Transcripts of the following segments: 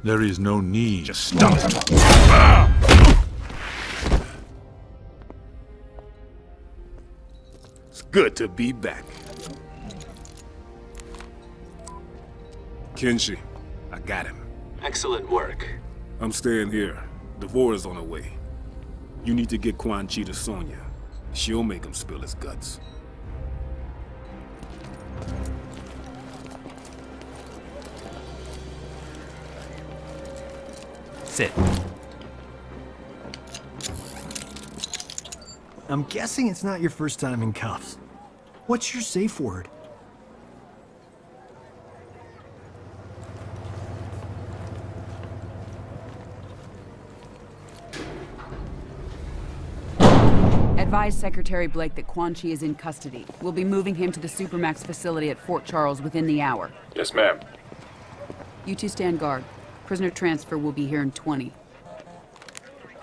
There is no need. Just stop it. It's good to be back. Kenshi, I got him. Excellent work. I'm staying here. Devora's on her way. You need to get Quan Chi to Sonya. She'll make him spill his guts. Sit. I'm guessing it's not your first time in cuffs. What's your safe word? Advise Secretary Blake that Quan Chi is in custody. We'll be moving him to the Supermax facility at Fort Charles within the hour. Yes, ma'am. You two stand guard. Prisoner transfer will be here in 20.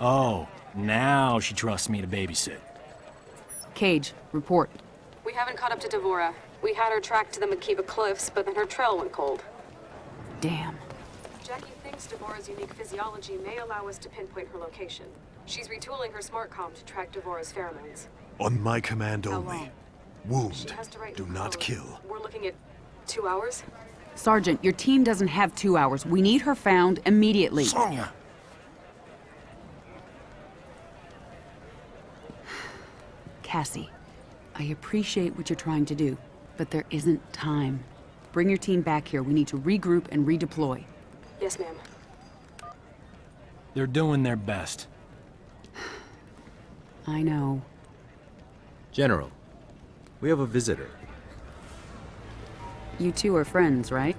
Oh, now she trusts me to babysit. Cage, report. We haven't caught up to Devora. We had her tracked to the Makiba Cliffs, but then her trail went cold. Damn. Jackie thinks Devora's unique physiology may allow us to pinpoint her location. She's retooling her smart comm to track Devora's pheromones. On my command How only. long? She Wound. has to write Do her not code. kill. We're looking at 2 hours? Sergeant, your team doesn't have 2 hours. We need her found immediately. Sonya! Cassie, I appreciate what you're trying to do, but there isn't time. Bring your team back here. We need to regroup and redeploy. Yes, ma'am. They're doing their best. I know. General, we have a visitor. You two are friends, right?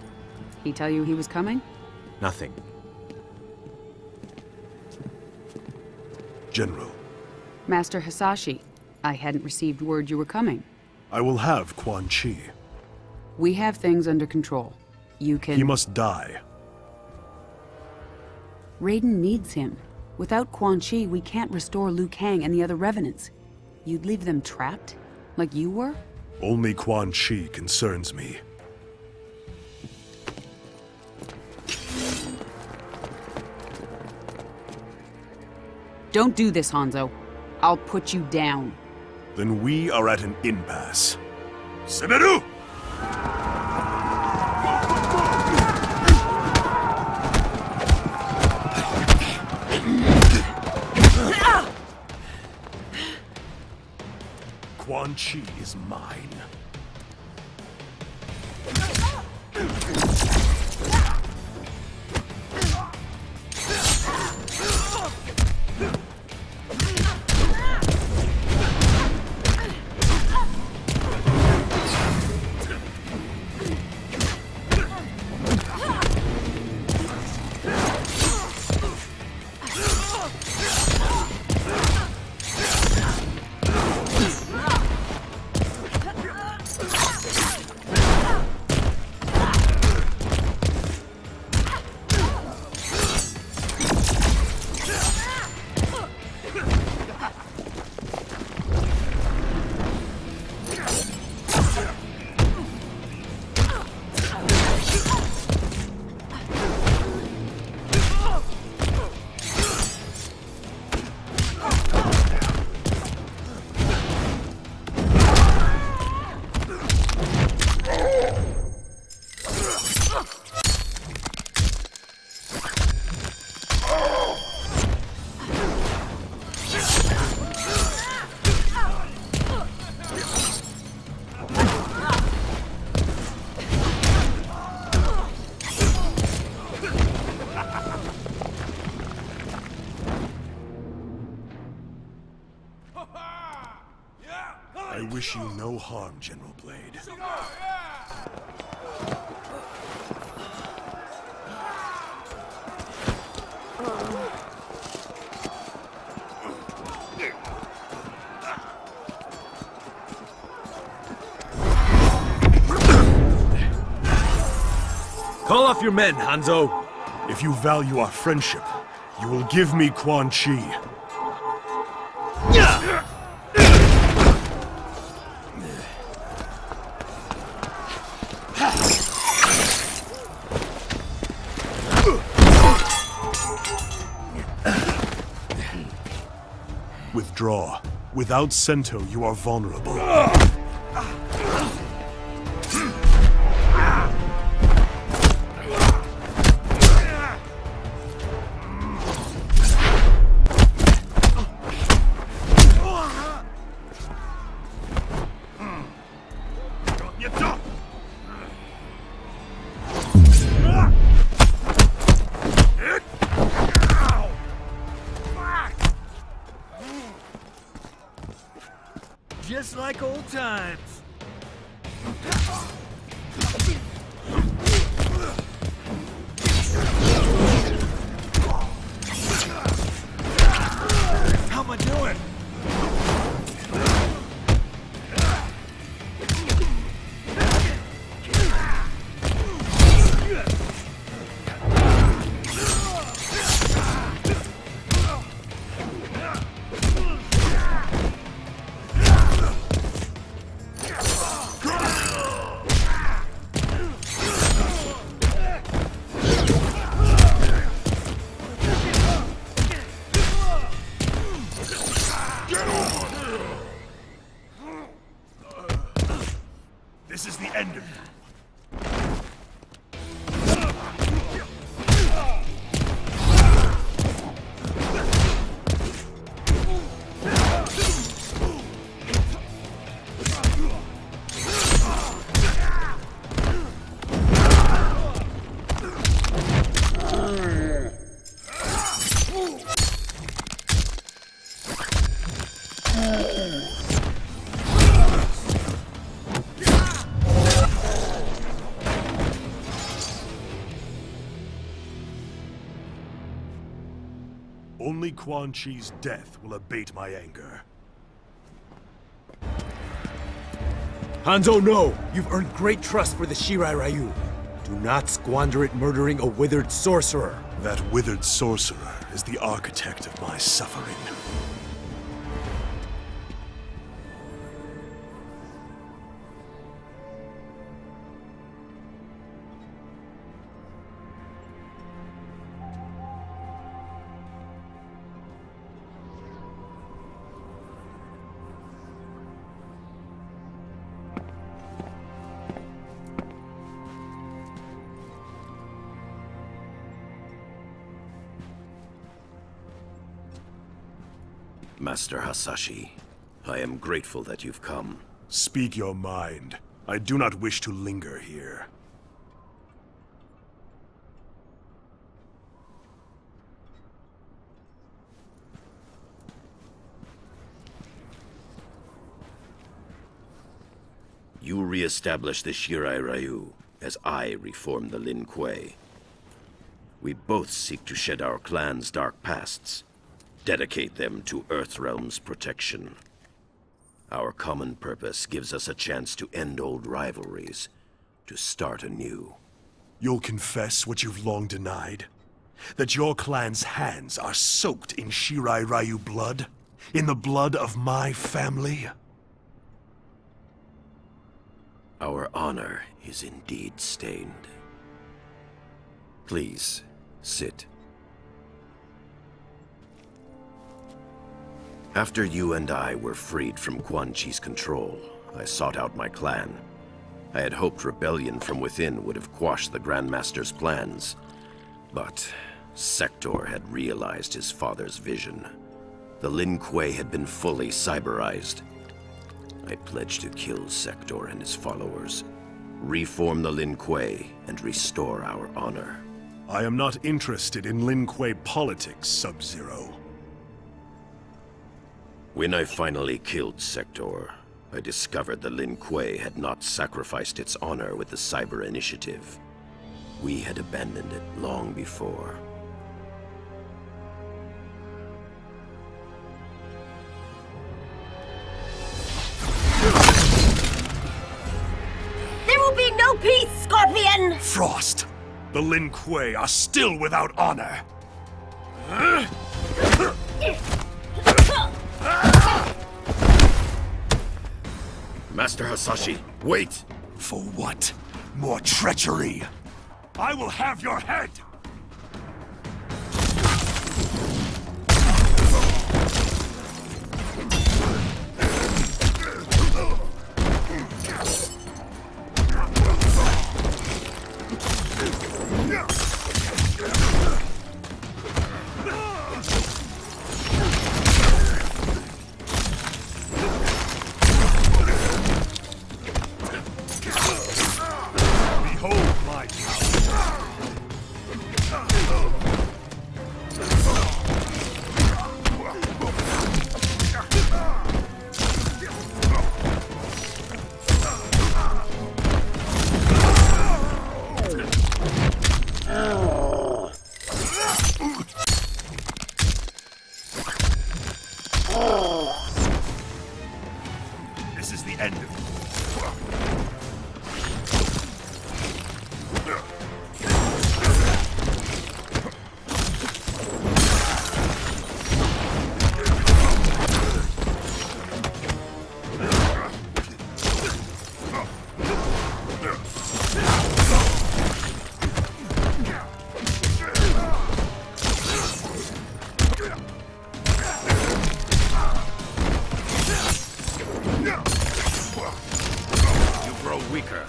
He tell you he was coming? Nothing. General, Master Hisashi, I hadn't received word you were coming. I will have Quan Chi. We have things under control. You can... He must die. Raiden needs him. Without Quan Chi, we can't restore Liu Kang and the other Revenants. You'd leave them trapped? Like you were? Only Quan Chi concerns me. Don't do this, Hanzo. I'll put you down. Then we are at an impasse. Semeru! Quan Chi is mine. I wish you no harm, General Blade. Call off your men, Hanzo! If you value our friendship, you will give me Quan Chi. withdraw. Without Sento, you are vulnerable. Just like old times. How am I doing? This is the end of you. Only Quan Chi's death will abate my anger. Hanzo, no! You've earned great trust for the Shirai Ryu. Do not squander it murdering a withered sorcerer. That withered sorcerer is the architect of my suffering. Master Hasashi, I am grateful that you've come. Speak your mind. I do not wish to linger here. You re-establish the Shirai Ryu, as I reform the Lin Kuei. We both seek to shed our clan's dark pasts, dedicate them to Earthrealm's protection. Our common purpose gives us a chance to end old rivalries, to start anew. You'll confess what you've long denied? That your clan's hands are soaked in Shirai Ryu blood? In the blood of my family? Our honor is indeed stained. Please, sit. After you and I were freed from Quan Chi's control, I sought out my clan. I had hoped rebellion from within would have quashed the Grandmaster's plans. But Sector had realized his father's vision. The Lin Kuei had been fully cyberized. I pledged to kill Sector and his followers, reform the Lin Kuei, and restore our honor. I am not interested in Lin Kuei politics, Sub-Zero. When I finally killed Sector, I discovered the Lin Kuei had not sacrificed its honor with the Cyber Initiative. We had abandoned it long before. There will be no peace, Scorpion! Frost! The Lin Kuei are still without honor! Master Hasashi, wait! For what? More treachery? I will have your head! This is the end of it. You grow weaker.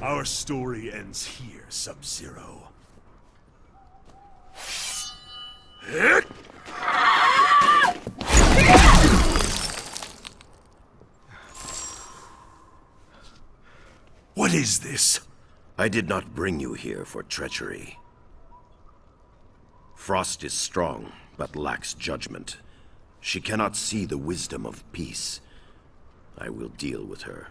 Our story ends here, Sub-Zero. What is this? I did not bring you here for treachery. Frost is strong, but lacks judgment. She cannot see the wisdom of peace. I will deal with her.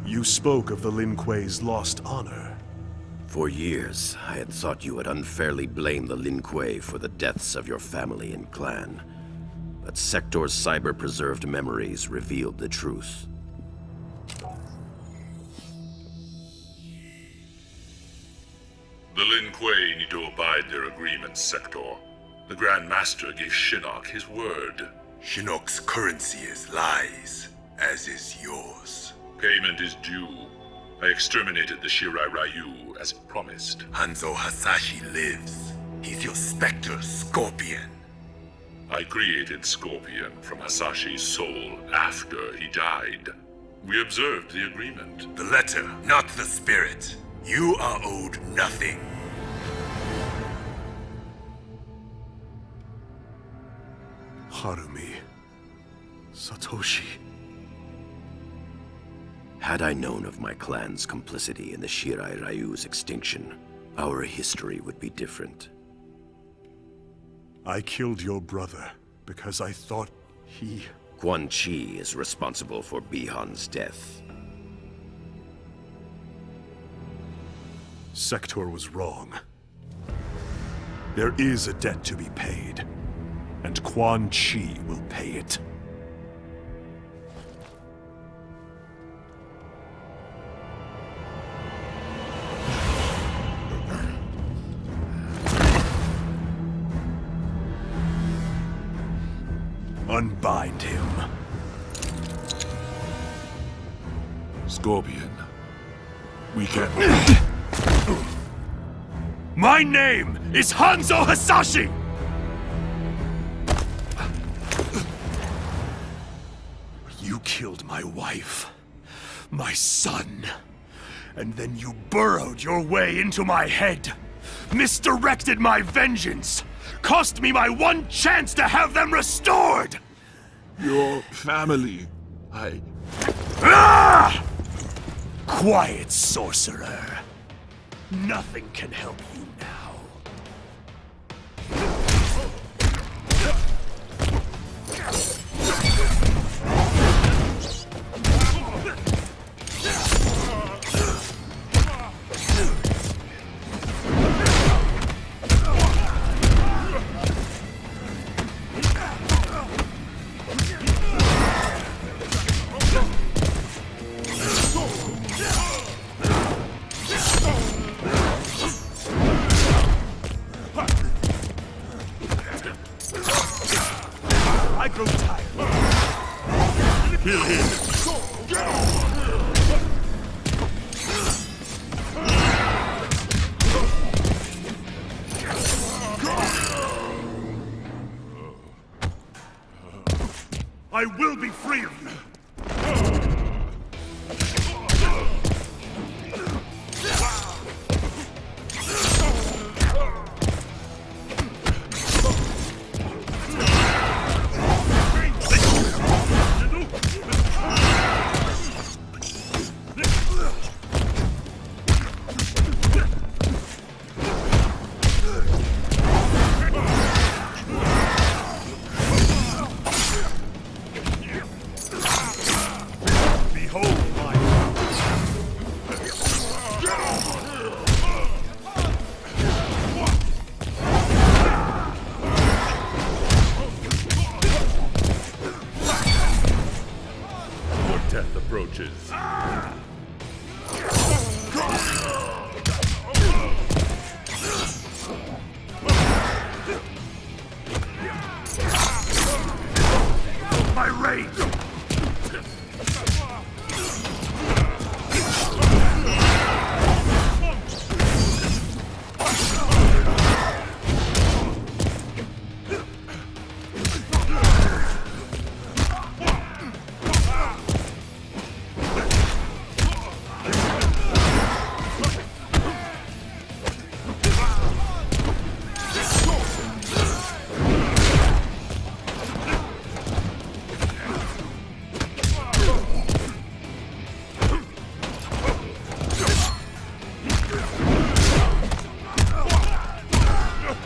You spoke of the Lin Kuei's lost honor. For years, I had thought you had unfairly blamed the Lin Kuei for the deaths of your family and clan. But Sector's cyber-preserved memories revealed the truth. The Lin Kuei need to abide their agreements, Sector. The Grand Master gave Shinnok his word. Shinnok's currency is lies, as is yours. Payment is due. I exterminated the Shirai Ryu as promised. Hanzo Hasashi lives. He's your Spectre Scorpion. I created Scorpion from Hasashi's soul after he died. We observed the agreement. The letter, not the spirit. You are owed nothing. Harumi. Satoshi. Had I known of my clan's complicity in the Shirai Ryu's extinction, our history would be different. I killed your brother because I thought he... Quan Chi is responsible for Bi-Han's death. Sector was wrong. There is a debt to be paid, and Quan Chi will pay it. Unbind him. Scorpion, we can... My name is Hanzo Hasashi! You killed my wife, my son, and then you burrowed your way into my head, misdirected my vengeance, cost me my one chance to have them restored! Your family, Ah! Quiet, sorcerer. Nothing can help you now. I grow tired. kill him. I will be free of you. Death approaches. My rage!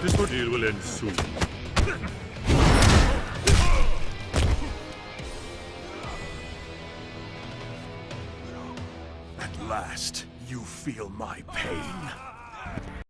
This ordeal will end soon. At last, you feel my pain.